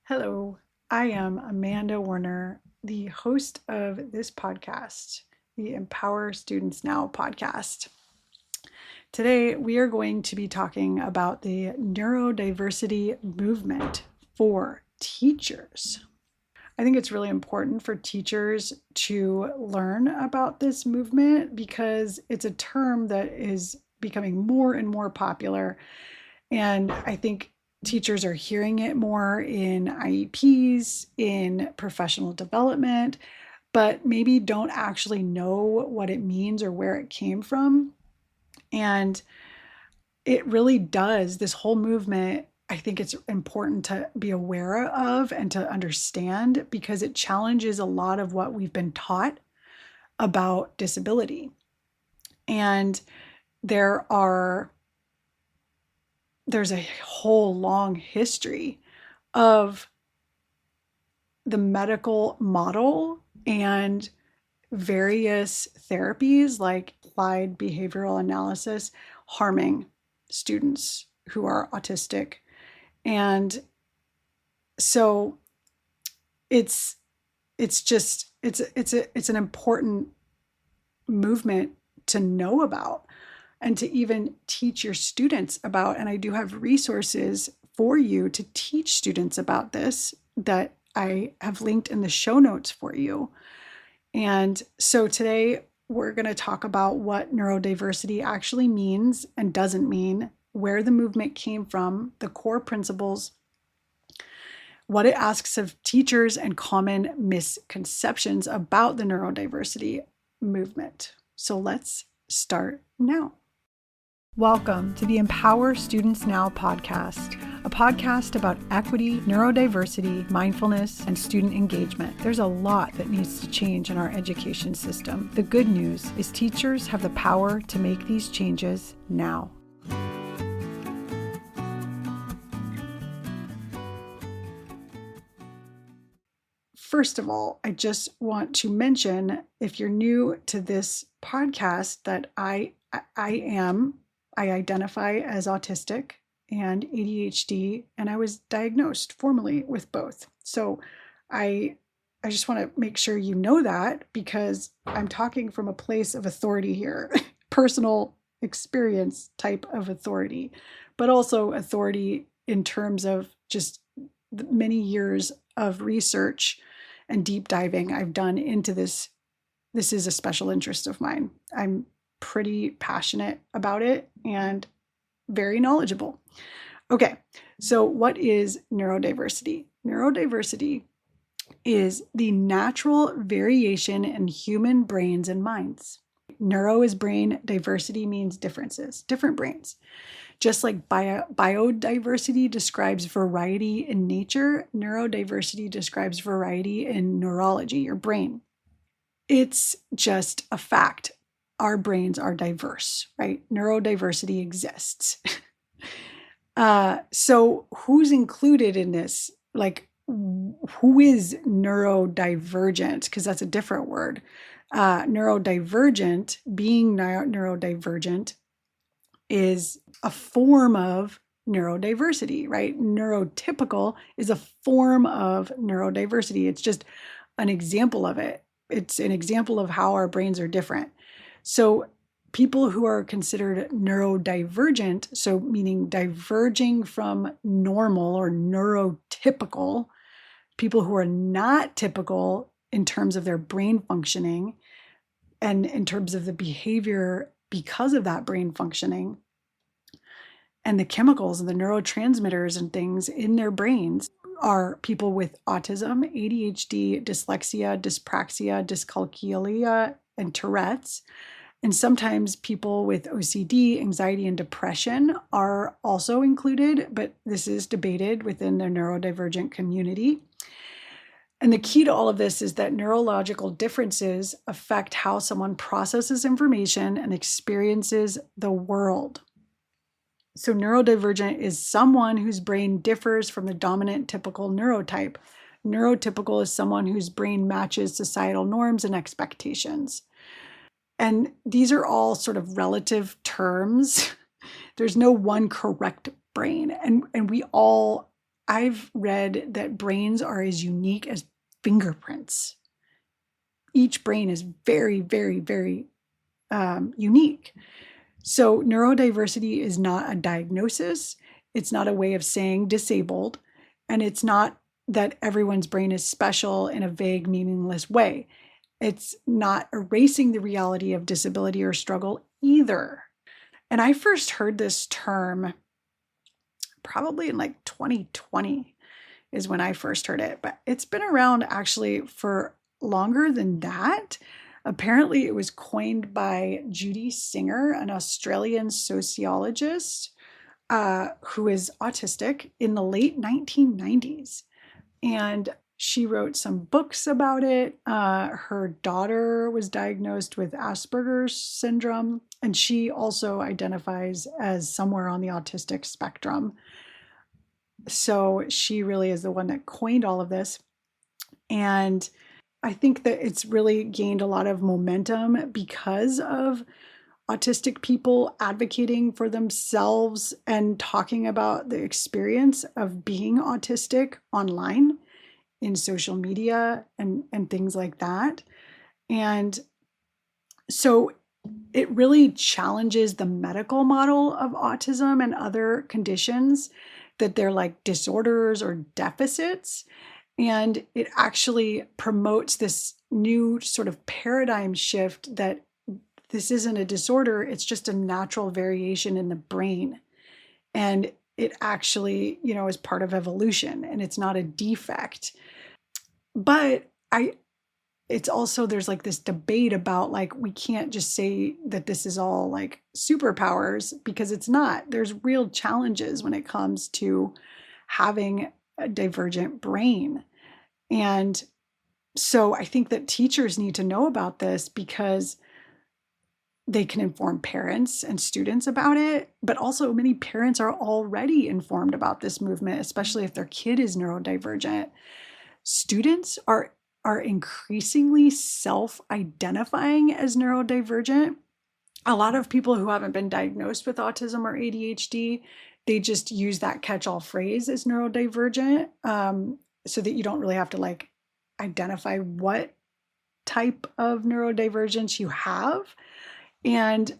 Hello, I am Amanda Werner, the host of this podcast, the Empower Students Now podcast. Today, we are going to be talking about the neurodiversity movement for teachers. I think it's really important for teachers to learn about this movement because it's a term that is becoming more and more popular. And I think teachers are hearing it more in IEPs, in professional development, but maybe don't actually know what it means or where it came from. And it really does, this whole movement, I think it's important to be aware of and to understand because it challenges a lot of what we've been taught about disability. And there's a whole long history of the medical model and various therapies like applied behavioral analysis harming students who are autistic. And so it's an important movement to know about and to even teach your students about. And I do have resources for you to teach students about this that I have linked in the show notes for you. And so today we're going to talk about what neurodiversity actually means and doesn't mean, where the movement came from, the core principles, what it asks of teachers, and common misconceptions about the neurodiversity movement. So let's start now. Welcome to the Empower Students Now podcast, a podcast about equity, neurodiversity, mindfulness, and student engagement. There's a lot that needs to change in our education system. The good news is teachers have the power to make these changes now. First of all, I just want to mention, if you're new to this podcast, that I identify as autistic and ADHD, and I was diagnosed formally with both. So I just want to make sure you know that, because I'm talking from a place of authority here, personal experience type of authority, but also authority in terms of just many years of research and deep diving I've done into this. This is a special interest of mine. I'm pretty passionate about it and very knowledgeable. Okay, so what is neurodiversity? Neurodiversity is the natural variation in human brains and minds. Neuro is brain, diversity means differences, different brains. Just like biodiversity describes variety in nature, neurodiversity describes variety in neurology, your brain. It's just a fact. Our brains are diverse, right? Neurodiversity exists. So who's included in this? Like, who is neurodivergent? Because that's a different word. Neurodivergent, being neurodivergent, is a form of neurodiversity, right? Neurotypical is a form of neurodiversity. It's just an example of it. It's an example of how our brains are different. So people who are considered neurodivergent, so meaning diverging from normal or neurotypical, people who are not typical in terms of their brain functioning and in terms of the behavior because of that brain functioning and the chemicals and the neurotransmitters and things in their brains, are people with autism, ADHD, dyslexia, dyspraxia, dyscalculia, and Tourette's. And sometimes people with OCD, anxiety, and depression are also included, but this is debated within the neurodivergent community. And the key to all of this is that neurological differences affect how someone processes information and experiences the world. So neurodivergent is someone whose brain differs from the dominant typical neurotype. Neurotypical is someone whose brain matches societal norms and expectations. And these are all sort of relative terms. There's no one correct brain. And we all I've read that brains are as unique as fingerprints. Each brain is very, very, very unique. So neurodiversity is not a diagnosis. It's not a way of saying disabled. And it's not that everyone's brain is special in a vague, meaningless way. It's not erasing the reality of disability or struggle either. And I first heard this term probably in like 2020 is when I first heard it, but it's been around actually for longer than that. Apparently, it was coined by Judy Singer, an Australian sociologist who is autistic, in the late 1990s. And she wrote some books about it. Her daughter was diagnosed with Asperger's syndrome, and she also identifies as somewhere on the autistic spectrum. So she really is the one that coined all of this. And I think that it's really gained a lot of momentum because of autistic people advocating for themselves and talking about the experience of being autistic online in social media and things like that. And so it really challenges the medical model of autism and other conditions, that they're like disorders or deficits. And it actually promotes this new sort of paradigm shift that this isn't a disorder, it's just a natural variation in the brain. And it actually, is part of evolution, and it's not a defect. But it's also, there's like this debate about like, we can't just say that this is all like superpowers, because it's not. There's real challenges when it comes to having a divergent brain. And so I think that teachers need to know about this, because they can inform parents and students about it, but also many parents are already informed about this movement, especially if their kid is neurodivergent. Students are increasingly self-identifying as neurodivergent. A lot of people who haven't been diagnosed with autism or ADHD, they just use that catch-all phrase as neurodivergent, so that you don't really have to like identify what type of neurodivergence you have. And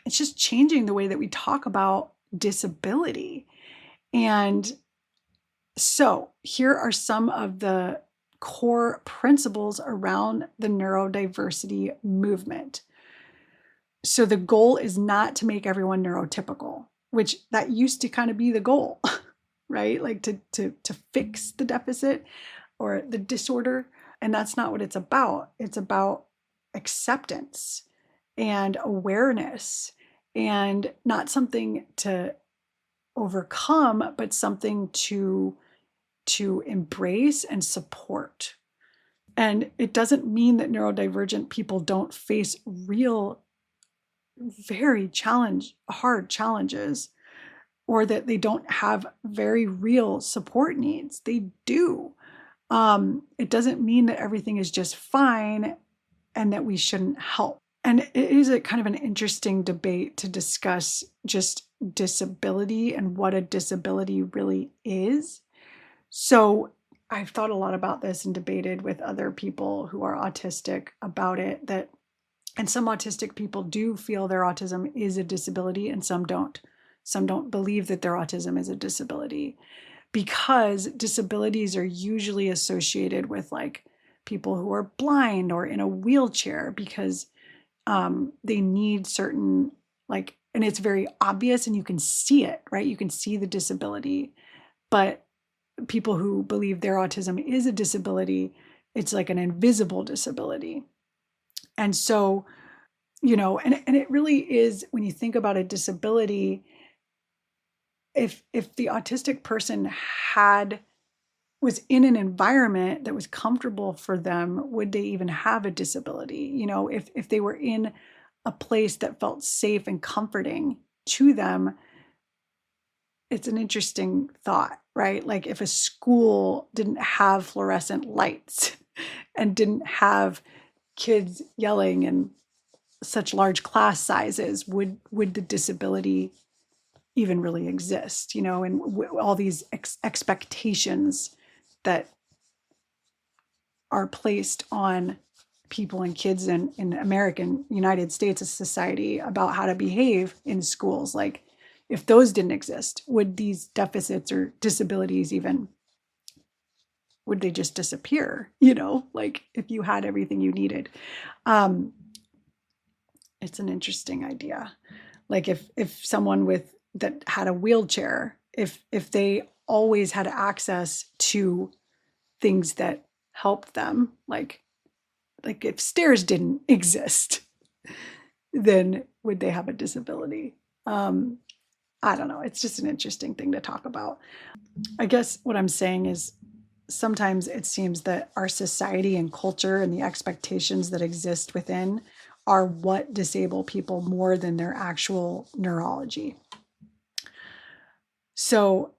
it's just changing the way that we talk about disability. And so here are some of the core principles around the neurodiversity movement. So the goal is not to make everyone neurotypical, which that used to kind of be the goal, right? Like to fix the deficit or the disorder. And that's not what it's about. It's about acceptance and awareness, and not something to overcome, but something to embrace and support. And it doesn't mean that neurodivergent people don't face real, very hard challenges, or that they don't have very real support needs. They do. It doesn't mean that everything is just fine and that we shouldn't help. And it is a kind of an interesting debate to discuss just disability and what a disability really is. So I've thought a lot about this and debated with other people who are autistic about it, and some autistic people do feel their autism is a disability, and some don't. Some don't believe that their autism is a disability, because disabilities are usually associated with like people who are blind or in a wheelchair, because they need certain, like, and it's very obvious and you can see it, right? You can see the disability. But people who believe their autism is a disability, it's like an invisible disability. And so, and it really is, when you think about a disability, if the autistic person was in an environment that was comfortable for them, would they even have a disability? If they were in a place that felt safe and comforting to them, it's an interesting thought, right? Like if a school didn't have fluorescent lights and didn't have kids yelling and such large class sizes, would the disability even really exist, and all these expectations that are placed on people and kids in American United States society about how to behave in schools. Like, if those didn't exist, would these deficits or disabilities would they just disappear? Like, if you had everything you needed. It's an interesting idea. Like, if someone that had a wheelchair, if they always had access to things that helped them, like if stairs didn't exist, then would they have a disability? I don't know. It's just an interesting thing to talk about. I guess what I'm saying is sometimes it seems that our society and culture and the expectations that exist within are what disable people more than their actual neurology. So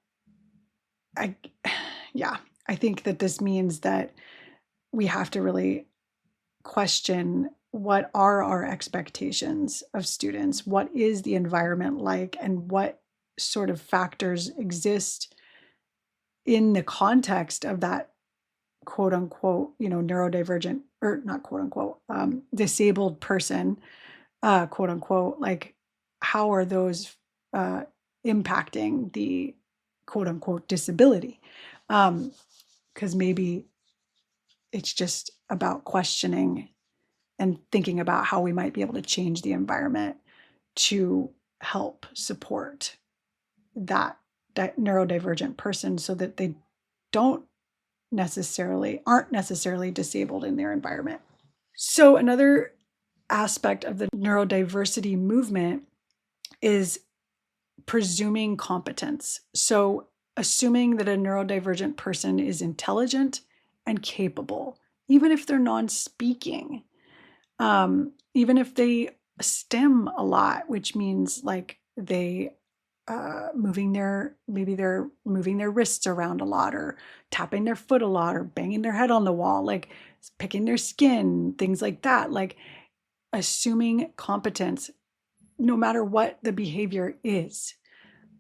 I think that this means that we have to really question, what are our expectations of students? What is the environment like? And what sort of factors exist in the context of that quote unquote, neurodivergent, or not quote unquote, disabled person, quote unquote, like, how are those impacting the quote unquote disability? Because maybe it's just about questioning and thinking about how we might be able to change the environment to help support that neurodivergent person so that they aren't necessarily disabled in their environment. So another aspect of the neurodiversity movement is presuming competence. So assuming that a neurodivergent person is intelligent and capable, even if they're non-speaking, even if they stim a lot, which means like they're moving their wrists around a lot, or tapping their foot a lot, or banging their head on the wall, like picking their skin, things like that. Like, assuming competence, no matter what the behavior is.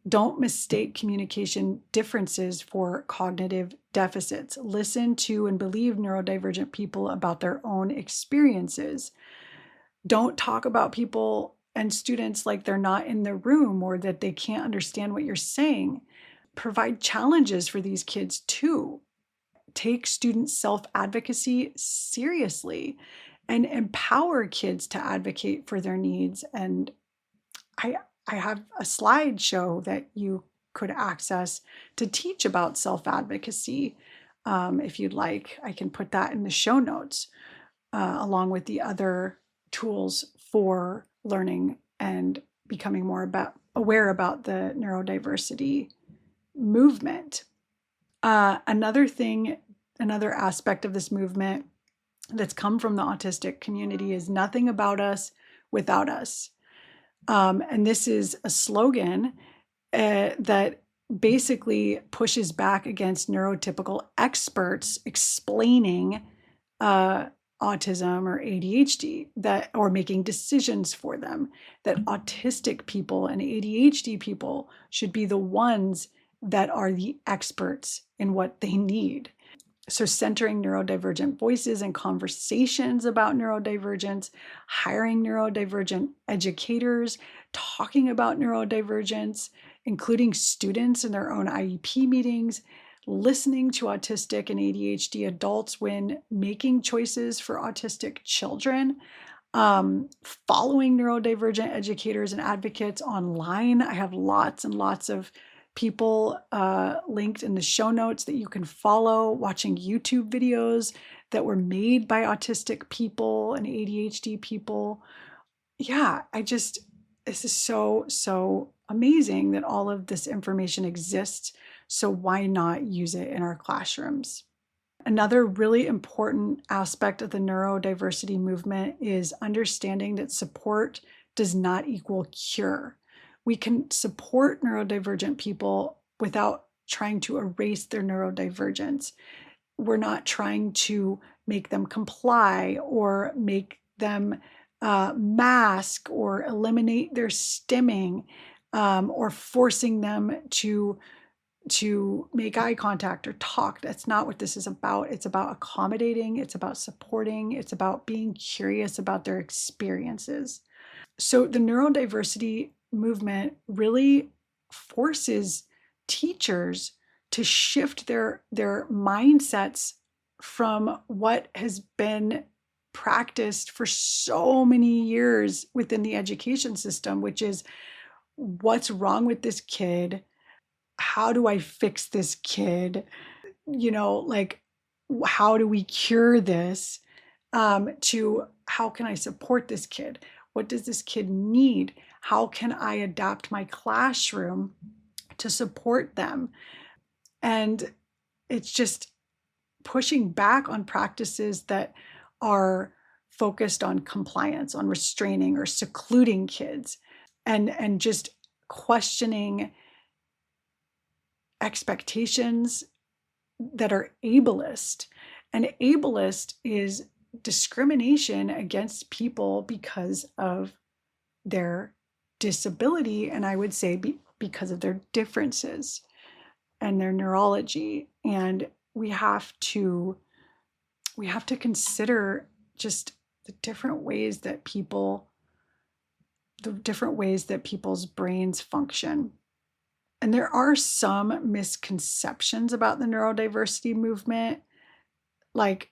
Don't mistake communication differences for cognitive deficits. Listen to and believe neurodivergent people about their own experiences. Don't talk about people and students like they're not in the room or that they can't understand what you're saying. Provide challenges for these kids too. Take student self-advocacy seriously and empower kids to advocate for their needs. And I have a slideshow that you could access to teach about self-advocacy. If you'd like, I can put that in the show notes, along with the other tools for learning and becoming more aware about the neurodiversity movement. Another aspect of this movement that's come from the autistic community is nothing about us without us. And this is a slogan that basically pushes back against neurotypical experts explaining autism or ADHD, or making decisions for them, that autistic people and ADHD people should be the ones that are the experts in what they need. So centering neurodivergent voices and conversations about neurodivergence, hiring neurodivergent educators, talking about neurodivergence, including students in their own IEP meetings, listening to autistic and ADHD adults when making choices for autistic children, following neurodivergent educators and advocates online. I have lots and lots of people linked in the show notes that you can follow, watching YouTube videos that were made by autistic people and ADHD people. Yeah, this is so amazing that all of this information exists. So why not use it in our classrooms? Another really important aspect of the neurodiversity movement is understanding that support does not equal cure. We can support neurodivergent people without trying to erase their neurodivergence. We're not trying to make them comply or make them mask or eliminate their stimming. or forcing them to make eye contact or talk. That's not what this is about. It's about accommodating, it's about supporting, it's about being curious about their experiences. So the neurodiversity movement really forces teachers to shift their mindsets from what has been practiced for so many years within the education system, which is, what's wrong with this kid? How do I fix this kid? Like, how do we cure this? To how can I support this kid? What does this kid need? How can I adapt my classroom to support them? And it's just pushing back on practices that are focused on compliance, on restraining or secluding kids, and just questioning expectations that are ableist. And ableist is discrimination against people because of their disability, and I would say because of their differences and their neurology. And we have to consider just the different ways that people's brains function. And there are some misconceptions about the neurodiversity movement, like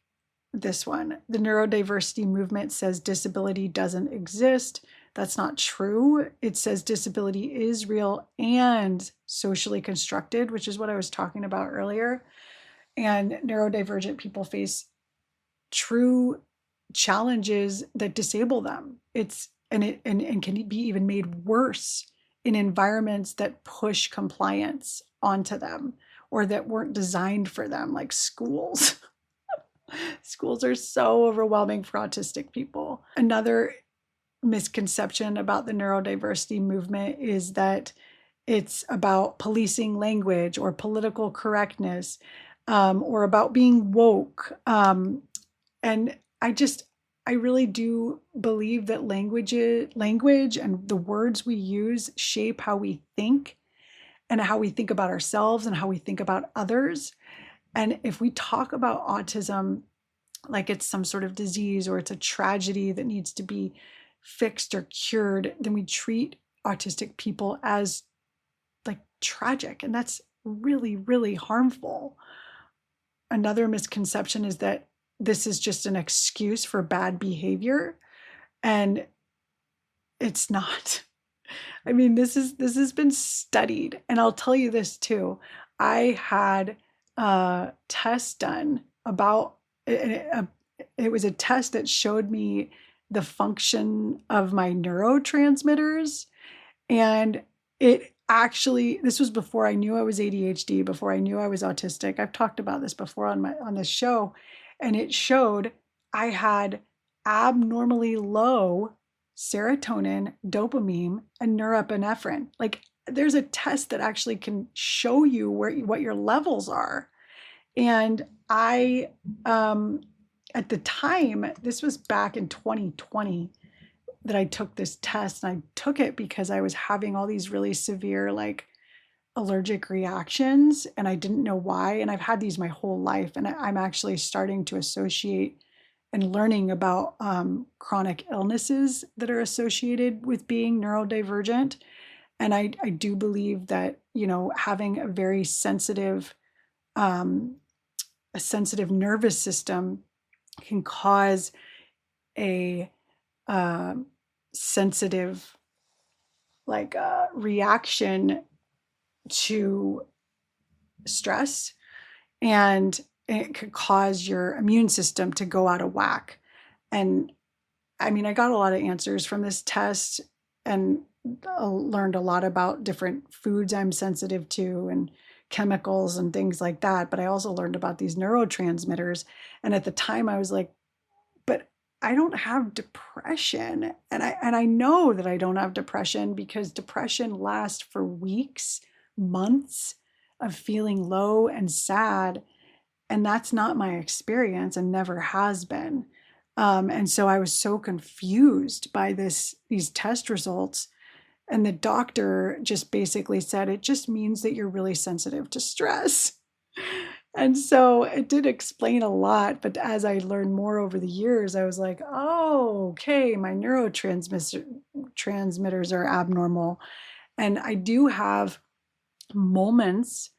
this one. The neurodiversity movement says disability doesn't exist. That's not true. It says disability is real and socially constructed, which is what I was talking about earlier. And neurodivergent people face true challenges that disable them. And can be even made worse in environments that push compliance onto them or that weren't designed for them, like schools. Schools are so overwhelming for autistic people. Another misconception about the neurodiversity movement is that it's about policing language or political correctness, or about being woke. And I really do believe that language and the words we use shape how we think and how we think about ourselves and how we think about others. And if we talk about autism like it's some sort of disease or it's a tragedy that needs to be fixed or cured, then we treat autistic people as like tragic. And that's really, really harmful. Another misconception is that this is just an excuse for bad behavior. And it's not. I mean, this has been studied. And I'll tell you this too. I had a test done about it was a test that showed me the function of my neurotransmitters. And it actually, this was before I knew I was ADHD, before I knew I was autistic. I've talked about this before on this show. And it showed I had abnormally low serotonin, dopamine, and norepinephrine. Like, there's a test that actually can show you what your levels are. And I, at the time, this was back in 2020 that I took this test, and I took it because I was having all these really severe, like, allergic reactions, and I didn't know why. And I've had these my whole life, and I'm actually starting to associate and learning about chronic illnesses that are associated with being neurodivergent. And I do believe that, having a very sensitive, nervous system can cause a sensitive, reaction to stress, and it could cause your immune system to go out of whack. And I mean, I got a lot of answers from this test and learned a lot about different foods I'm sensitive to and chemicals and things like that. But I also learned about these neurotransmitters. And at the time I was like, but I don't have depression. And I know that I don't have depression because depression lasts for weeks, months of feeling low and sad. And that's not my experience and never has been. And so I was so confused by these test results. And the doctor just basically said, it just means that you're really sensitive to stress. And so it did explain a lot, but as I learned more over the years, I was like, oh, okay, my neurotransmitters are abnormal. And I do have moments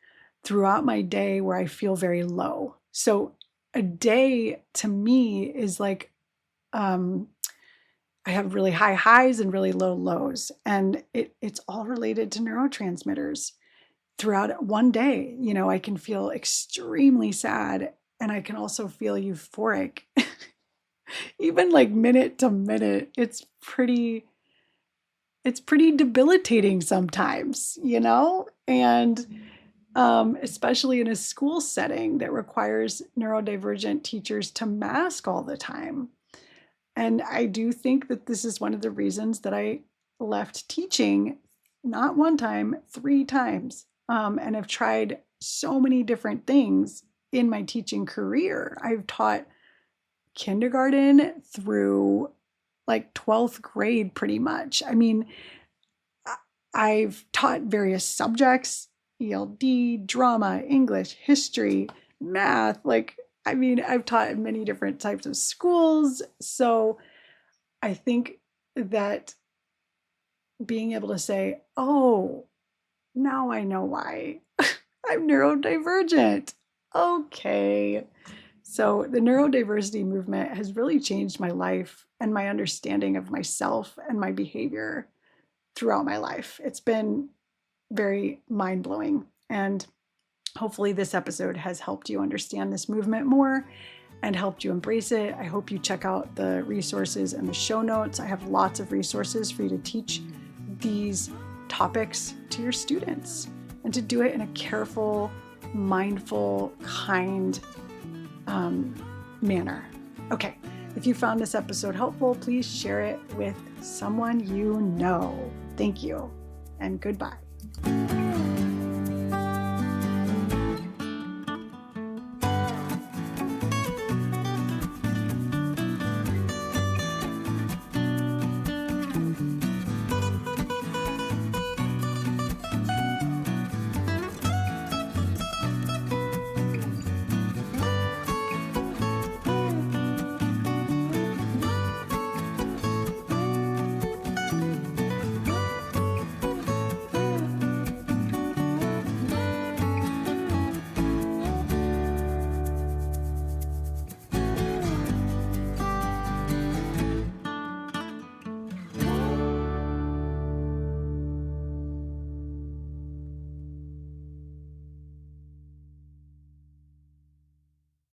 throughout my day where I feel very low. So a day to me is like, I have really high highs and really low lows. And it's all related to neurotransmitters. Throughout one day, I can feel extremely sad, and I can also feel euphoric. Even like minute to minute, it's pretty debilitating sometimes, and especially in a school setting that requires neurodivergent teachers to mask all the time. And I do think that this is one of the reasons that I left teaching, not one time, 3 times. And I've tried so many different things in my teaching career. I've taught kindergarten through like 12th grade pretty much. I mean, I've taught various subjects, ELD, drama, English, history, math. I've taught in many different types of schools. So I think that being able to say, oh, now I know why I'm neurodivergent. Okay. So the neurodiversity movement has really changed my life and my understanding of myself and my behavior throughout my life. It's been very mind-blowing. And hopefully this episode has helped you understand this movement more and helped you embrace it. I hope you check out the resources and the show notes. I have lots of resources for you to teach these topics to your students and to do it in a careful, mindful, kind manner. Okay, if you found this episode helpful, please share it with someone you know. Thank you and goodbye.